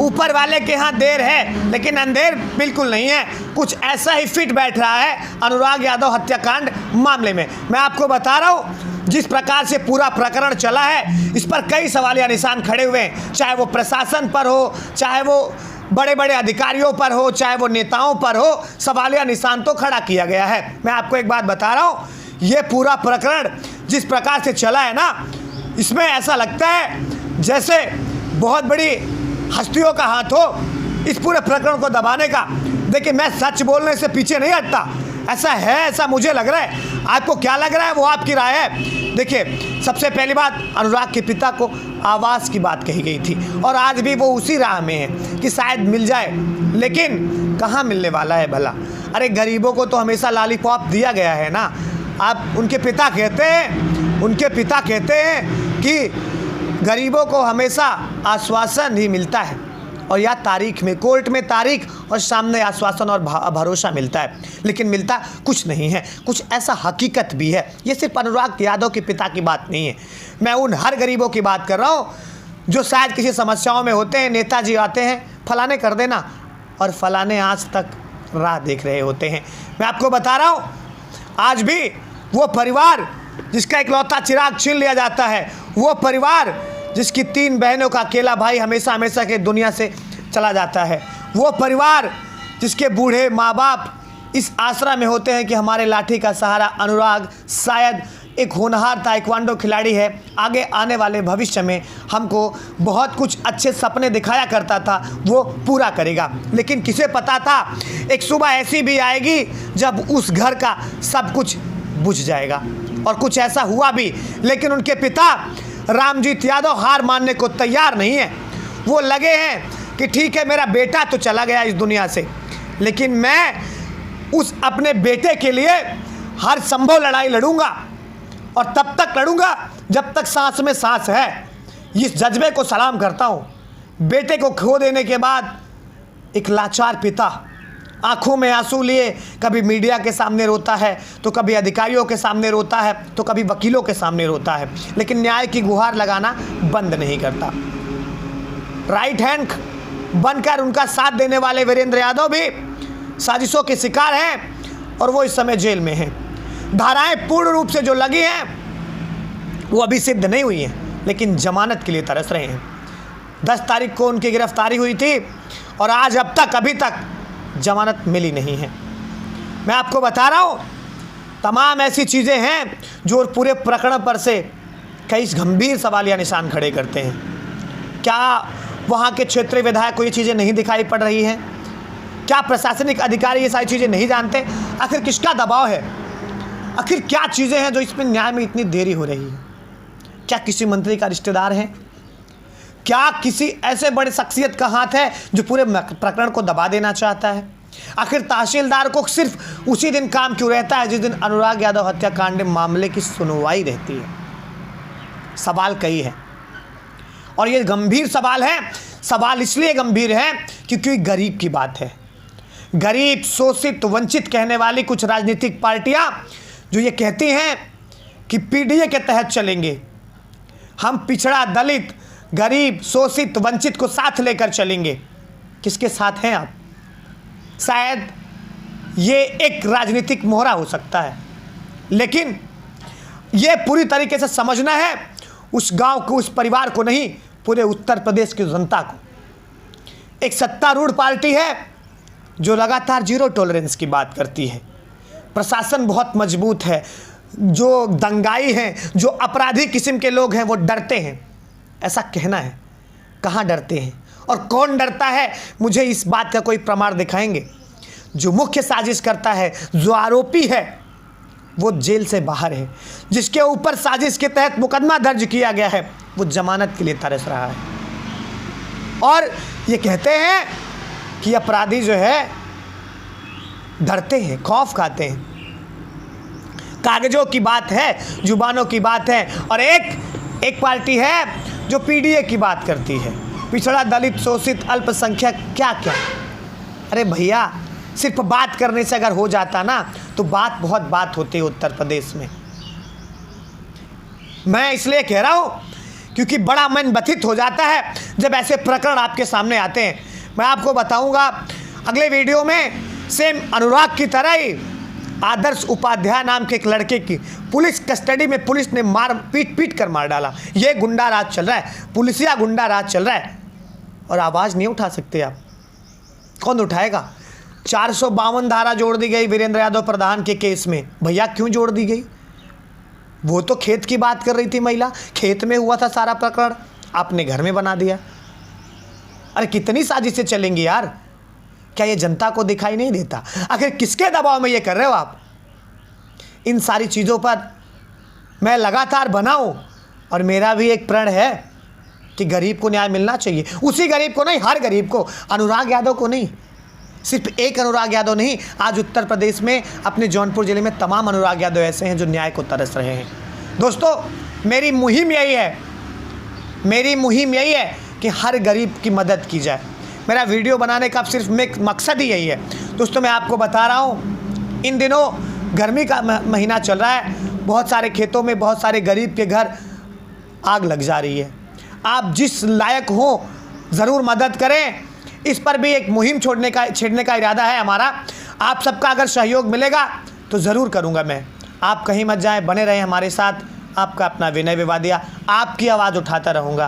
ऊपर वाले के यहाँ देर है लेकिन अंधेर बिल्कुल नहीं है। कुछ ऐसा ही फिट बैठ रहा है अनुराग यादव हत्याकांड मामले में। मैं आपको बता रहा हूँ जिस प्रकार से पूरा प्रकरण चला है इस पर कई सवालिया निशान खड़े हुए हैं, चाहे वो प्रशासन पर हो, चाहे वो बड़े बड़े अधिकारियों पर हो, चाहे वो नेताओं पर हो, सवालिया निशान तो खड़ा किया गया है। मैं आपको एक बात बता रहा हूँ, ये पूरा प्रकरण जिस प्रकार से चला है ना, इसमें ऐसा लगता है जैसे बहुत बड़ी हस्तियों का हाथ हो इस पूरे प्रकरण को दबाने का। देखिए, मैं सच बोलने से पीछे नहीं हटता, ऐसा है, ऐसा मुझे लग रहा है। आपको क्या लग रहा है वो आपकी राय है। देखिए, सबसे पहली बात, अनुराग के पिता को आवास की बात कही गई थी और आज भी वो उसी राह में है कि शायद मिल जाए, लेकिन कहाँ मिलने वाला है भला। अरे गरीबों को तो हमेशा लॉलीपॉप दिया गया है ना। आप उनके पिता कहते हैं कि गरीबों को हमेशा आश्वासन ही मिलता है और या तारीख में, कोर्ट में तारीख और सामने आश्वासन और भरोसा मिलता है, लेकिन मिलता कुछ नहीं है। कुछ ऐसा हकीकत भी है। ये सिर्फ अनुराग यादव के पिता की बात नहीं है, मैं उन हर गरीबों की बात कर रहा हूँ जो शायद किसी समस्याओं में होते हैं। नेताजी आते हैं, फलाने कर देना, और फलाने आज तक राह देख रहे होते हैं। मैं आपको बता रहा हूँ, आज भी वो परिवार जिसका इकलौता चिराग छीन लिया जाता है, वो परिवार जिसकी 3 बहनों का अकेला भाई हमेशा के दुनिया से चला जाता है, वो परिवार जिसके बूढ़े माँ बाप इस आसरा में होते हैं कि हमारे लाठी का सहारा अनुराग शायद एक होनहार ताइक्वांडो खिलाड़ी है, आगे आने वाले भविष्य में हमको बहुत कुछ अच्छे सपने दिखाया करता था, वो पूरा करेगा। लेकिन किसे पता था एक सुबह ऐसी भी आएगी जब उस घर का सब कुछ बुझ जाएगा। और कुछ ऐसा हुआ भी, लेकिन उनके पिता रामजीत यादव हार मानने को तैयार नहीं है। वो लगे हैं कि ठीक है, मेरा बेटा तो चला गया इस दुनिया से, लेकिन मैं उस अपने बेटे के लिए हर संभव लड़ाई लड़ूंगा और तब तक लड़ूंगा जब तक सांस में सांस है। इस जज्बे को सलाम करता हूं। बेटे को खो देने के बाद एक लाचार पिता आंखों में आंसू लिए कभी मीडिया के सामने रोता है, तो कभी अधिकारियों के सामने रोता है, तो कभी वकीलों के सामने रोता है, लेकिन न्याय की गुहार लगाना बंद नहीं करता। राइट हैंड बनकर उनका साथ देने वाले वीरेंद्र यादव भी साजिशों के शिकार हैं और वो इस समय जेल में हैं। धाराएं पूर्ण रूप से जो लगी हैं वो अभी सिद्ध नहीं हुई हैं, लेकिन जमानत के लिए तरस रहे हैं। 10 तारीख को उनकी गिरफ्तारी हुई थी और आज अब तक अभी तक जमानत मिली नहीं है। मैं आपको बता रहा हूँ, तमाम ऐसी चीज़ें हैं जो पूरे प्रकरण पर से कई गंभीर सवालिया निशान खड़े करते हैं। क्या वहाँ के क्षेत्रीय विधायक को ये चीज़ें नहीं दिखाई पड़ रही हैं? क्या प्रशासनिक अधिकारी ये सारी चीज़ें नहीं जानते? आखिर किसका दबाव है? आखिर क्या चीज़ें हैं जो इसमें न्याय में इतनी देरी हो रही है? क्या किसी मंत्री का रिश्तेदार है? क्या किसी ऐसे बड़े शख्सियत का हाथ है जो पूरे प्रकरण को दबा देना चाहता है? आखिर तहसीलदार को सिर्फ उसी दिन काम क्यों रहता है जिस दिन अनुराग यादव हत्याकांड मामले की सुनवाई रहती है? सवाल कई है और ये गंभीर सवाल है। सवाल इसलिए गंभीर है क्योंकि गरीब की बात है। गरीब, शोषित, वंचित कहने वाली कुछ राजनीतिक पार्टियां जो ये कहती हैं कि पीडीए के तहत चलेंगे, हम पिछड़ा, दलित, गरीब, शोषित, वंचित को साथ लेकर चलेंगे। किसके साथ हैं आप? शायद ये एक राजनीतिक मोहरा हो सकता है, लेकिन ये पूरी तरीके से समझना है उस गांव को, उस परिवार को नहीं, पूरे उत्तर प्रदेश की जनता को। एक सत्तारूढ़ पार्टी है जो लगातार जीरो टॉलरेंस की बात करती है। प्रशासन बहुत मजबूत है, जो दंगाई हैं, जो अपराधी किस्म के लोग हैं वो डरते हैं, ऐसा कहना है। कहाँ डरते हैं और कौन डरता है? मुझे इस बात का कोई प्रमाण दिखाएंगे? जो मुख्य साजिश करता है, जो आरोपी है, वो जेल से बाहर है। जिसके ऊपर साजिश के तहत मुकदमा दर्ज किया गया है वो जमानत के लिए तरस रहा है और ये कहते हैं कि अपराधी जो है डरते हैं, खौफ खाते हैं। कागजों की बात है, जुबानों की बात है। और एक पार्टी है जो पीडीए की बात करती है, पिछड़ा, दलित, शोषित, अल्पसंख्यक, क्या क्या। अरे भैया, सिर्फ बात करने से अगर हो जाता ना तो बहुत बात होती है उत्तर प्रदेश में। मैं इसलिए कह रहा हूँ क्योंकि बड़ा मन व्यथित हो जाता है जब ऐसे प्रकरण आपके सामने आते हैं। मैं आपको बताऊंगा अगले वीडियो में, सेम अनुराग की तरह ही आदर्श उपाध्याय नाम के एक लड़के की पुलिस कस्टडी में पुलिस ने पीट कर मार डाला। ये गुंडा राज चल रहा है, पुलिसिया गुंडा राज चल रहा है, और आवाज़ नहीं उठा सकते आप। कौन उठाएगा? 452 धारा जोड़ दी गई वीरेंद्र यादव प्रधान के केस में। भैया क्यों जोड़ दी गई? वो तो खेत की बात कर रही थी महिला, खेत में हुआ था सारा प्रकरण, आपने घर में बना दिया। अरे कितनी साजिशें चलेंगी यार, क्या ये जनता को दिखाई नहीं देता? आखिर किसके दबाव में ये कर रहे हो आप? इन सारी चीज़ों पर मैं लगातार बनाऊं, और मेरा भी एक प्रण है कि गरीब को न्याय मिलना चाहिए। उसी गरीब को नहीं, हर गरीब को, अनुराग यादव को नहीं। सिर्फ एक अनुराग यादव नहीं, आज उत्तर प्रदेश में अपने जौनपुर जिले में तमाम अनुराग यादव ऐसे हैं जो न्याय को तरस रहे हैं। दोस्तों, मेरी मुहिम यही है कि हर गरीब की मदद की जाए। मेरा वीडियो बनाने का सिर्फ मकसद ही यही है। दोस्तों, मैं आपको बता रहा हूँ, इन दिनों गर्मी का महीना चल रहा है, बहुत सारे खेतों में बहुत सारे गरीब के घर आग लग जा रही है। आप जिस लायक हो ज़रूर मदद करें। इस पर भी एक मुहिम छेड़ने का इरादा है हमारा। आप सबका अगर सहयोग मिलेगा तो ज़रूर करूँगा मैं। आप कहीं मत जाएं, बने रहें हमारे साथ। आपका अपना विनय विवादिया, आपकी आवाज़ उठाता रहूँगा।